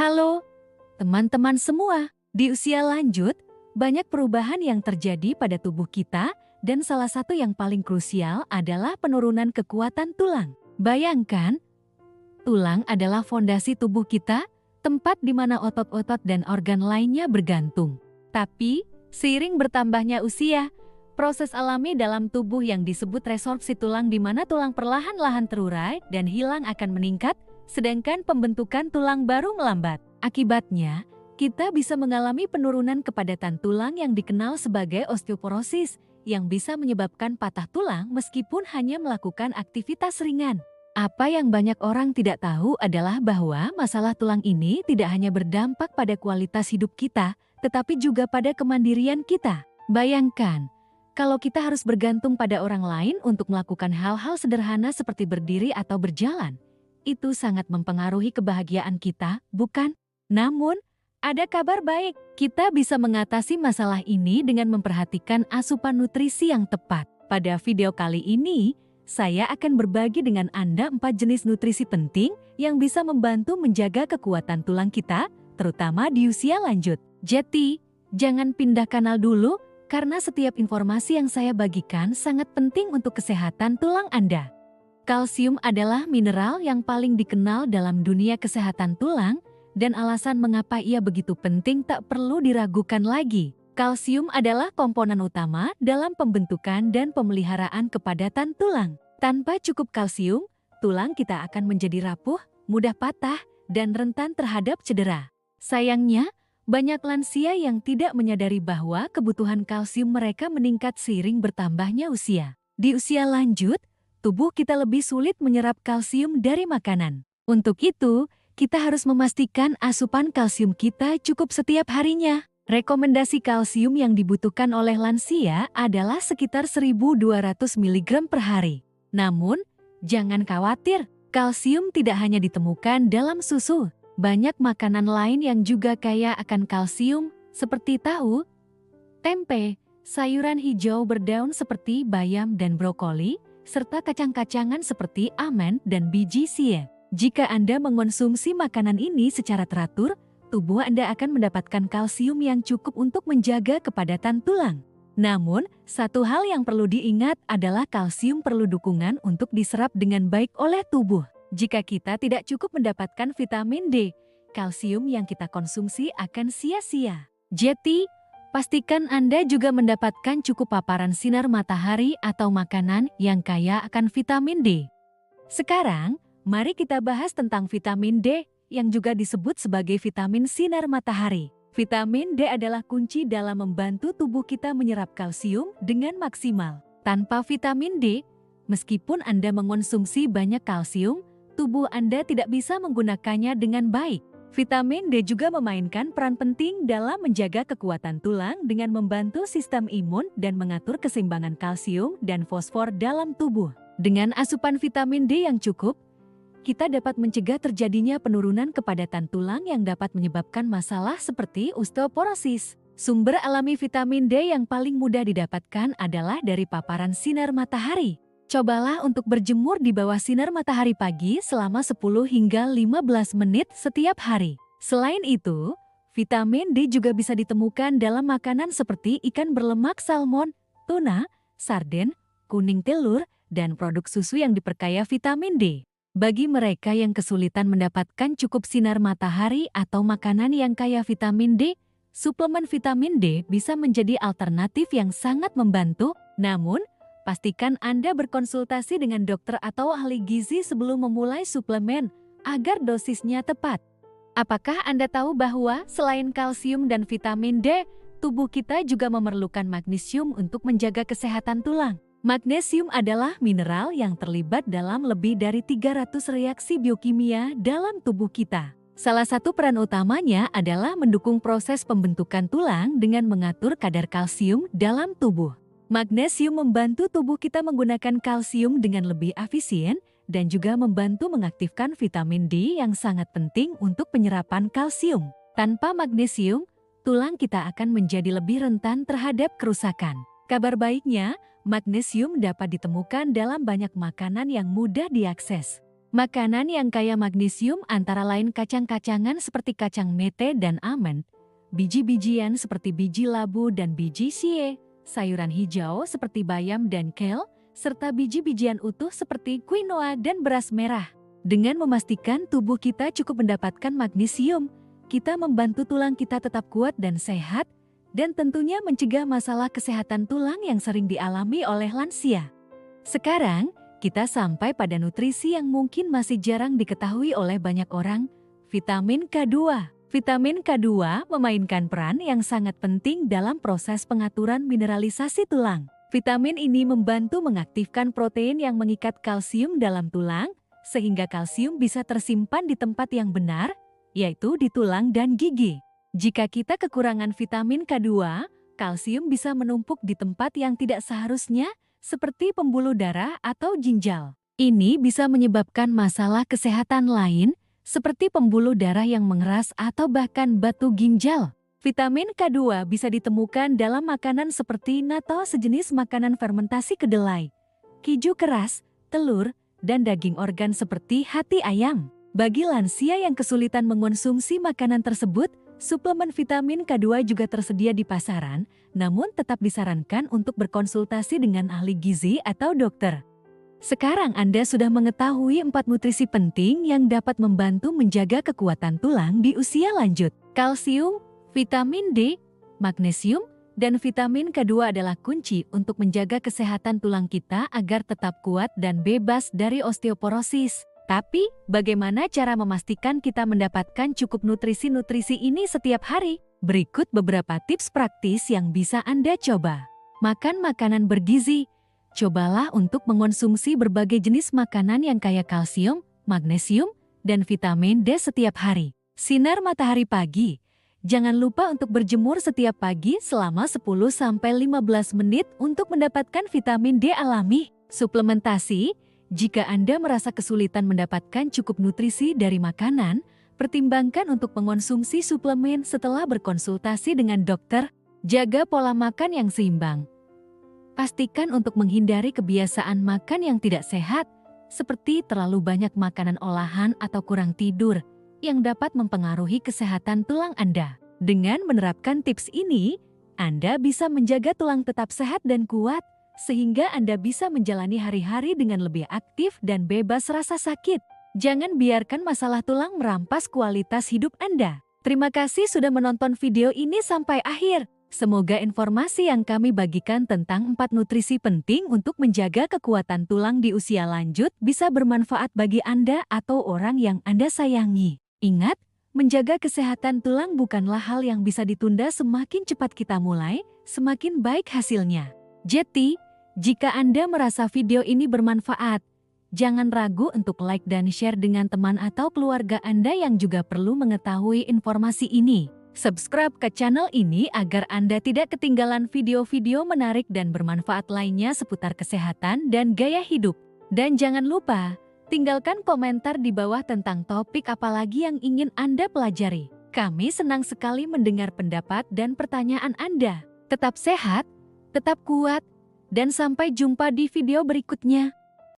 Halo, teman-teman semua. Di usia lanjut, banyak perubahan yang terjadi pada tubuh kita dan salah satu yang paling krusial adalah penurunan kekuatan tulang. Bayangkan, tulang adalah fondasi tubuh kita, tempat di mana otot-otot dan organ lainnya bergantung. Tapi, seiring bertambahnya usia, proses alami dalam tubuh yang disebut resorpsi tulang di mana tulang perlahan-lahan terurai dan hilang akan meningkat, sedangkan pembentukan tulang baru melambat. Akibatnya, kita bisa mengalami penurunan kepadatan tulang yang dikenal sebagai osteoporosis, yang bisa menyebabkan patah tulang meskipun hanya melakukan aktivitas ringan. Apa yang banyak orang tidak tahu adalah bahwa masalah tulang ini tidak hanya berdampak pada kualitas hidup kita, tetapi juga pada kemandirian kita. Bayangkan, kalau kita harus bergantung pada orang lain untuk melakukan hal-hal sederhana seperti berdiri atau berjalan, itu sangat mempengaruhi kebahagiaan kita, bukan? Namun, ada kabar baik. Kita bisa mengatasi masalah ini dengan memperhatikan asupan nutrisi yang tepat. Pada video kali ini, saya akan berbagi dengan Anda 4 jenis nutrisi penting yang bisa membantu menjaga kekuatan tulang kita, terutama di usia lanjut. Jadi, jangan pindah kanal dulu, karena setiap informasi yang saya bagikan sangat penting untuk kesehatan tulang Anda. Kalsium adalah mineral yang paling dikenal dalam dunia kesehatan tulang, dan alasan mengapa ia begitu penting tak perlu diragukan lagi. Kalsium adalah komponen utama dalam pembentukan dan pemeliharaan kepadatan tulang. Tanpa cukup kalsium, tulang kita akan menjadi rapuh, mudah patah, dan rentan terhadap cedera. Sayangnya, banyak lansia yang tidak menyadari bahwa kebutuhan kalsium mereka meningkat seiring bertambahnya usia. Di usia lanjut, tubuh kita lebih sulit menyerap kalsium dari makanan. Untuk itu, kita harus memastikan asupan kalsium kita cukup setiap harinya. Rekomendasi kalsium yang dibutuhkan oleh lansia adalah sekitar 1.200 mg per hari. Namun, jangan khawatir, kalsium tidak hanya ditemukan dalam susu. Banyak makanan lain yang juga kaya akan kalsium, seperti tahu, tempe, sayuran hijau berdaun seperti bayam dan brokoli, serta kacang-kacangan seperti almond dan biji chia. Jika Anda mengonsumsi makanan ini secara teratur, tubuh Anda akan mendapatkan kalsium yang cukup untuk menjaga kepadatan tulang. Namun, satu hal yang perlu diingat adalah kalsium perlu dukungan untuk diserap dengan baik oleh tubuh. Jika kita tidak cukup mendapatkan vitamin D, kalsium yang kita konsumsi akan sia-sia. Jadi, pastikan Anda juga mendapatkan cukup paparan sinar matahari atau makanan yang kaya akan vitamin D. Sekarang, mari kita bahas tentang vitamin D yang juga disebut sebagai vitamin sinar matahari. Vitamin D adalah kunci dalam membantu tubuh kita menyerap kalsium dengan maksimal. Tanpa vitamin D, meskipun Anda mengonsumsi banyak kalsium, tubuh Anda tidak bisa menggunakannya dengan baik. Vitamin D juga memainkan peran penting dalam menjaga kekuatan tulang dengan membantu sistem imun dan mengatur keseimbangan kalsium dan fosfor dalam tubuh. Dengan asupan vitamin D yang cukup, kita dapat mencegah terjadinya penurunan kepadatan tulang yang dapat menyebabkan masalah seperti osteoporosis. Sumber alami vitamin D yang paling mudah didapatkan adalah dari paparan sinar matahari. Cobalah untuk berjemur di bawah sinar matahari pagi selama 10 hingga 15 menit setiap hari. Selain itu, vitamin D juga bisa ditemukan dalam makanan seperti ikan berlemak salmon, tuna, sarden, kuning telur, dan produk susu yang diperkaya vitamin D. Bagi mereka yang kesulitan mendapatkan cukup sinar matahari atau makanan yang kaya vitamin D, suplemen vitamin D bisa menjadi alternatif yang sangat membantu. Namun, pastikan Anda berkonsultasi dengan dokter atau ahli gizi sebelum memulai suplemen agar dosisnya tepat. Apakah Anda tahu bahwa selain kalsium dan vitamin D, tubuh kita juga memerlukan magnesium untuk menjaga kesehatan tulang? Magnesium adalah mineral yang terlibat dalam lebih dari 300 reaksi biokimia dalam tubuh kita. Salah satu peran utamanya adalah mendukung proses pembentukan tulang dengan mengatur kadar kalsium dalam tubuh. Magnesium membantu tubuh kita menggunakan kalsium dengan lebih efisien dan juga membantu mengaktifkan vitamin D yang sangat penting untuk penyerapan kalsium. Tanpa magnesium, tulang kita akan menjadi lebih rentan terhadap kerusakan. Kabar baiknya, magnesium dapat ditemukan dalam banyak makanan yang mudah diakses. Makanan yang kaya magnesium antara lain kacang-kacangan seperti kacang mete dan almond, biji-bijian seperti biji labu dan biji chia, sayuran hijau seperti bayam dan kale, serta biji-bijian utuh seperti quinoa dan beras merah. Dengan memastikan tubuh kita cukup mendapatkan magnesium, kita membantu tulang kita tetap kuat dan sehat, dan tentunya mencegah masalah kesehatan tulang yang sering dialami oleh lansia. Sekarang, kita sampai pada nutrisi yang mungkin masih jarang diketahui oleh banyak orang, vitamin K2. Vitamin K2 memainkan peran yang sangat penting dalam proses pengaturan mineralisasi tulang. Vitamin ini membantu mengaktifkan protein yang mengikat kalsium dalam tulang, sehingga kalsium bisa tersimpan di tempat yang benar, yaitu di tulang dan gigi. Jika kita kekurangan vitamin K2, kalsium bisa menumpuk di tempat yang tidak seharusnya, seperti pembuluh darah atau ginjal. Ini bisa menyebabkan masalah kesehatan lain, seperti pembuluh darah yang mengeras atau bahkan batu ginjal. Vitamin K2 bisa ditemukan dalam makanan seperti natto, sejenis makanan fermentasi kedelai, keju keras, telur, dan daging organ seperti hati ayam. Bagi lansia yang kesulitan mengonsumsi makanan tersebut, suplemen vitamin K2 juga tersedia di pasaran, namun tetap disarankan untuk berkonsultasi dengan ahli gizi atau dokter. Sekarang Anda sudah mengetahui 4 nutrisi penting yang dapat membantu menjaga kekuatan tulang di usia lanjut. Kalsium, vitamin D, magnesium, dan vitamin K2 adalah kunci untuk menjaga kesehatan tulang kita agar tetap kuat dan bebas dari osteoporosis. Tapi, bagaimana cara memastikan kita mendapatkan cukup nutrisi-nutrisi ini setiap hari? Berikut beberapa tips praktis yang bisa Anda coba. Makan makanan bergizi. Cobalah untuk mengonsumsi berbagai jenis makanan yang kaya kalsium, magnesium, dan vitamin D setiap hari. Sinar matahari pagi. Jangan lupa untuk berjemur setiap pagi selama 10-15 menit untuk mendapatkan vitamin D alami. Suplementasi. Jika Anda merasa kesulitan mendapatkan cukup nutrisi dari makanan, pertimbangkan untuk mengonsumsi suplemen setelah berkonsultasi dengan dokter. Jaga pola makan yang seimbang. Pastikan untuk menghindari kebiasaan makan yang tidak sehat, seperti terlalu banyak makanan olahan atau kurang tidur, yang dapat mempengaruhi kesehatan tulang Anda. Dengan menerapkan tips ini, Anda bisa menjaga tulang tetap sehat dan kuat, sehingga Anda bisa menjalani hari-hari dengan lebih aktif dan bebas rasa sakit. Jangan biarkan masalah tulang merampas kualitas hidup Anda. Terima kasih sudah menonton video ini sampai akhir. Semoga informasi yang kami bagikan tentang 4 nutrisi penting untuk menjaga kekuatan tulang di usia lanjut bisa bermanfaat bagi Anda atau orang yang Anda sayangi. Ingat, menjaga kesehatan tulang bukanlah hal yang bisa ditunda. Semakin cepat kita mulai, semakin baik hasilnya. Jadi, jika Anda merasa video ini bermanfaat, jangan ragu untuk like dan share dengan teman atau keluarga Anda yang juga perlu mengetahui informasi ini. Subscribe ke channel ini agar Anda tidak ketinggalan video-video menarik dan bermanfaat lainnya seputar kesehatan dan gaya hidup. Dan jangan lupa, tinggalkan komentar di bawah tentang topik apalagi yang ingin Anda pelajari. Kami senang sekali mendengar pendapat dan pertanyaan Anda. Tetap sehat, tetap kuat, dan sampai jumpa di video berikutnya.